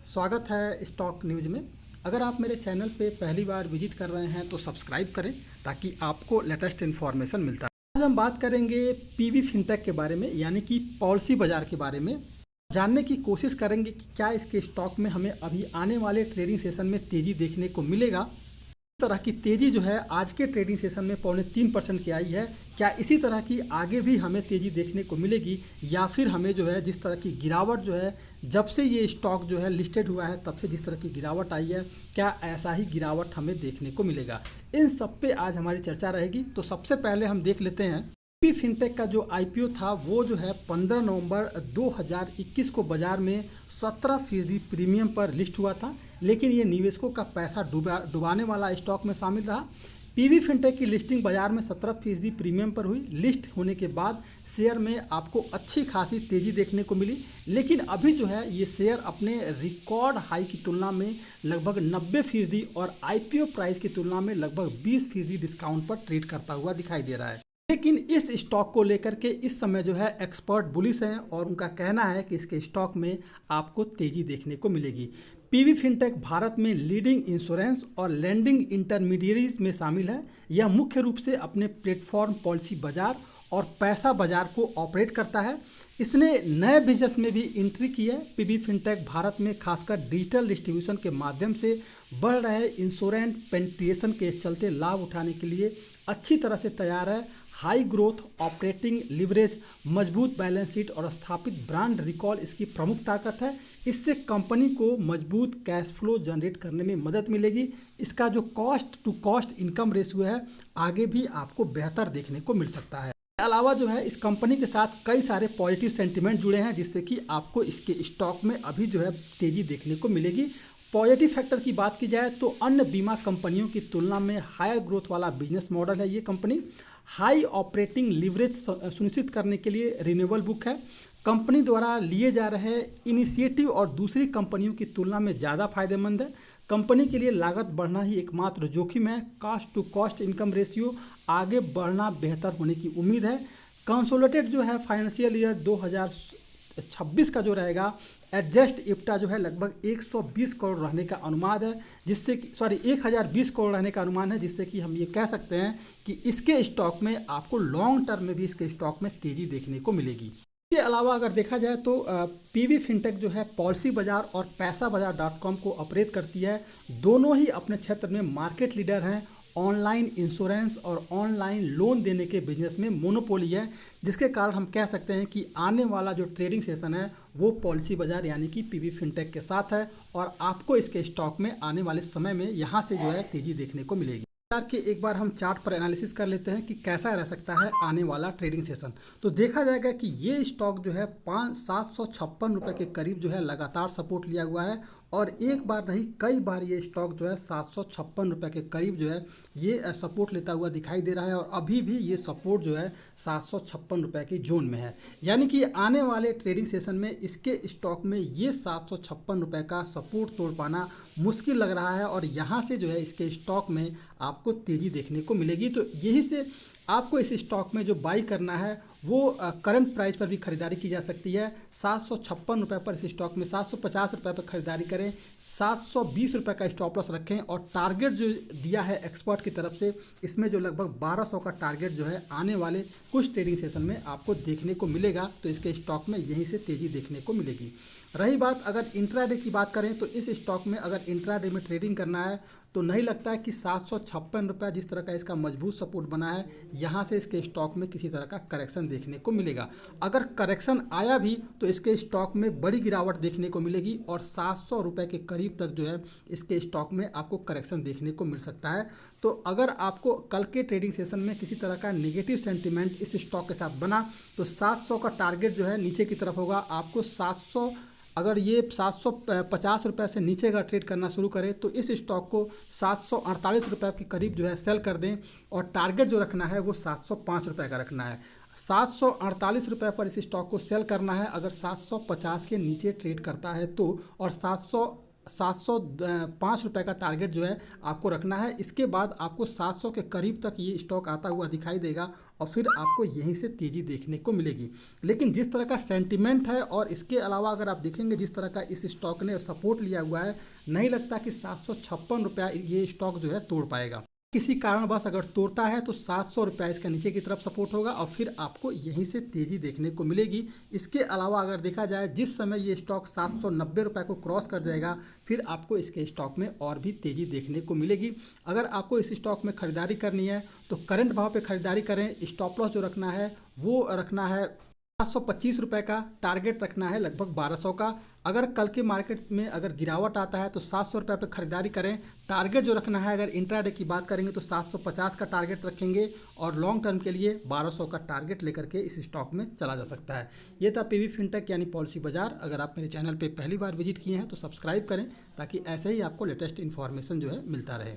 स्वागत है stock news में। अगर आप मेरे चैनल पे पहली बार विजिट कर रहे हैं तो सब्सक्राइब करें ताकि आपको लेटेस्ट इन्फॉर्मेशन मिलता है। आज हम बात करेंगे पीवी फिनटेक के बारे में, यानी कि पॉलिसी बाज़ार के बारे में। जानने की कोशिश करेंगे कि क्या इसके स्टॉक में हमें अभी आने वाले ट्रेडिंग सेशन में तेज़ी देखने को मिलेगा। इस तरह की तेज़ी जो है आज के ट्रेडिंग सेशन में 3.25% की आई है, क्या इसी तरह की आगे भी हमें तेज़ी देखने को मिलेगी, या फिर हमें जो है जिस तरह की गिरावट जो है जब से ये स्टॉक जो है लिस्टेड हुआ है तब से जिस तरह की गिरावट आई है, क्या ऐसा ही गिरावट हमें देखने को मिलेगा। इन सब पे आज हमारी चर्चा रहेगी। तो सबसे पहले हम देख लेते हैं पी फिनटेक का जो आईपीओ था वो जो है 15 नवंबर 2021 को बाजार में 17% प्रीमियम पर लिस्ट हुआ था, लेकिन ये निवेशकों का पैसा डुबाने वाला स्टॉक में शामिल रहा। पीवी फिनटेक की लिस्टिंग बाजार में 17% प्रीमियम पर हुई। लिस्ट होने के बाद शेयर में आपको अच्छी खासी तेज़ी देखने को मिली, लेकिन अभी जो है ये शेयर अपने रिकॉर्ड हाई की तुलना में लगभग 90% और आईपीओ प्राइस की तुलना में लगभग 20% डिस्काउंट पर ट्रेड करता हुआ दिखाई दे रहा है। लेकिन इस स्टॉक को लेकर के इस समय जो है एक्सपर्ट बुलिश हैं और उनका कहना है कि इसके स्टॉक में आपको तेज़ी देखने को मिलेगी। पीवी फिनटेक भारत में लीडिंग इंश्योरेंस और लैंडिंग इंटरमीडियरीज में शामिल है। यह मुख्य रूप से अपने प्लेटफॉर्म, पॉलिसी बाजार और पैसा बाजार को ऑपरेट करता है। इसने नए बिजनेस में भी एंट्री की है। पीवी फिनटेक भारत में खासकर डिजिटल डिस्ट्रीब्यूशन के माध्यम से बढ़ रहे इंश्योरेंस पेनिट्रेशन के चलते लाभ उठाने के लिए अच्छी तरह से तैयार है। हाई ग्रोथ, ऑपरेटिंग लिवरेज, मजबूत बैलेंस शीट और स्थापित ब्रांड रिकॉल इसकी प्रमुख ताकत है। इससे कंपनी को मजबूत कैश फ्लो जनरेट करने में मदद मिलेगी। इसका जो cost to cost income ratio है आगे भी आपको बेहतर देखने को मिल सकता है। इसके अलावा जो है इस कंपनी के साथ कई सारे पॉजिटिव सेंटिमेंट जुड़े हैं, जिससे कि आपको इसके स्टॉक में अभी जो है तेज़ी देखने को मिलेगी। पॉजिटिव फैक्टर की बात की जाए तो अन्य बीमा कंपनियों की तुलना में हायर ग्रोथ वाला बिजनेस मॉडल है ये कंपनी। हाई ऑपरेटिंग लीवरेज सुनिश्चित करने के लिए रिन्यूएबल बुक है। कंपनी द्वारा लिए जा रहे इनिशिएटिव और दूसरी कंपनियों की तुलना में ज़्यादा फायदेमंद है। कंपनी के लिए लागत बढ़ना ही एकमात्र जोखिम है। Cost to cost income ratio आगे बढ़ना बेहतर होने की उम्मीद है। कंसोलिडेटेड जो है फाइनेंशियल ईयर 2026 का जो रहेगा एडजस्ट इप्टा जो है लगभग 120 करोड़ रहने का अनुमान है, जिससे कि 1020 करोड़ रहने का अनुमान है, जिससे कि हम ये कह सकते हैं कि इसके स्टॉक में आपको लॉन्ग टर्म में भी इसके स्टॉक में तेज़ी देखने को मिलेगी। इसके अलावा अगर देखा जाए तो पीवी फिनटेक जो है पॉलिसी बाजार और पैसा बाजार .com को ऑपरेट करती है। दोनों ही अपने क्षेत्र में मार्केट लीडर हैं। ऑनलाइन इंश्योरेंस और ऑनलाइन लोन देने के बिजनेस में मोनोपोली है, जिसके कारण हम कह सकते हैं कि आने वाला जो ट्रेडिंग सेशन है वो पॉलिसी बाजार यानी कि पीवी फिनटेक के साथ है, और आपको इसके स्टॉक में आने वाले समय में यहाँ से जो है तेज़ी देखने को मिलेगी। कि एक बार हम चार्ट पर एनालिसिस कर लेते हैं कि कैसा रह सकता है आने वाला ट्रेडिंग सेशन। तो देखा जाएगा कि ये स्टॉक जो है 756 रुपये के करीब जो है लगातार सपोर्ट लिया हुआ है, और एक बार नहीं कई बार ये स्टॉक जो है 756 रुपये के करीब जो है ये सपोर्ट लेता हुआ दिखाई दे रहा है, और अभी भी ये सपोर्ट जो है 756 रुपये की जोन में है। यानी कि आने वाले ट्रेडिंग सेशन में इसके स्टॉक में ये 756 रुपये का सपोर्ट तोड़ पाना मुश्किल लग रहा है, और यहाँ से जो है इसके स्टॉक में आपको तेज़ी देखने को मिलेगी। तो यही से आपको इस स्टॉक में जो बाई करना है वो करंट प्राइस पर भी खरीदारी की जा सकती है। 756 रुपये पर इस स्टॉक में 750 रुपये पर खरीदारी करें। 720 रुपये का स्टॉप लॉस रखें, और टारगेट जो दिया है एक्सपर्ट की तरफ से इसमें जो लगभग 1200 का टारगेट जो है आने वाले कुछ ट्रेडिंग सेशन में आपको देखने को मिलेगा। तो इसके स्टॉक में यहीं से तेज़ी देखने को मिलेगी। रही बात अगर इंट्राडे की बात करें तो इस स्टॉक में अगर इंट्राडे में ट्रेडिंग करना है तो नहीं लगता है कि 756 रुपये जिस तरह का इसका मजबूत सपोर्ट बना है यहाँ से इसके स्टॉक में किसी तरह का करेक्शन देखने को मिलेगा। अगर करेक्शन आया भी तो इसके स्टॉक में बड़ी गिरावट देखने को मिलेगी, और 700 रुपये के करीब तक जो है इसके स्टॉक में आपको करेक्शन देखने को मिल सकता है। तो अगर आपको कल के ट्रेडिंग सेशन में किसी तरह का नेगेटिव सेंटिमेंट इस स्टॉक के साथ बना तो 700 का टारगेट जो है नीचे की तरफ होगा। आपको 700 अगर ये 750 रुपये से नीचे का ट्रेड करना शुरू करे तो इस स्टॉक को 748 रुपये के करीब जो है सेल कर दें, और टारगेट जो रखना है वो 705 रुपये का रखना है। 748 रुपये पर इस स्टॉक को सेल करना है अगर 750 के नीचे ट्रेड करता है तो, और 705 रुपये का टारगेट जो है आपको रखना है। इसके बाद आपको 700 के करीब तक ये स्टॉक आता हुआ दिखाई देगा और फिर आपको यहीं से तेज़ी देखने को मिलेगी। लेकिन जिस तरह का सेंटिमेंट है और इसके अलावा अगर आप देखेंगे जिस तरह का इस स्टॉक ने सपोर्ट लिया हुआ है, नहीं लगता कि 756 रुपया ये स्टॉक जो है तोड़ पाएगा। किसी कारणवश अगर तोड़ता है तो 700 रुपया इसका नीचे की तरफ सपोर्ट होगा और फिर आपको यहीं से तेज़ी देखने को मिलेगी। इसके अलावा अगर देखा जाए जिस समय ये स्टॉक 790 रुपये को क्रॉस कर जाएगा फिर आपको इसके स्टॉक में और भी तेज़ी देखने को मिलेगी। अगर आपको इस स्टॉक में ख़रीदारी करनी है तो करंट भाव पे ख़रीदारी करें। स्टॉप लॉस जो रखना है वो रखना है 725 रुपये का, टारगेट रखना है लगभग 1200 का। अगर कल के मार्केट में अगर गिरावट आता है तो 700 रुपये पे खरीदारी करें। टारगेट जो रखना है, अगर इंट्राडे की बात करेंगे तो 750 का टारगेट रखेंगे और लॉन्ग टर्म के लिए 1200 का टारगेट लेकर के इस स्टॉक में चला जा सकता है। ये था पीवी फिनटेक यानी पॉलिसी बाजार। अगर आप मेरे चैनल पर पहली बार विजिट किए हैं तो सब्सक्राइब करें ताकि ऐसे ही आपको लेटेस्ट इन्फॉर्मेशन जो है मिलता रहे।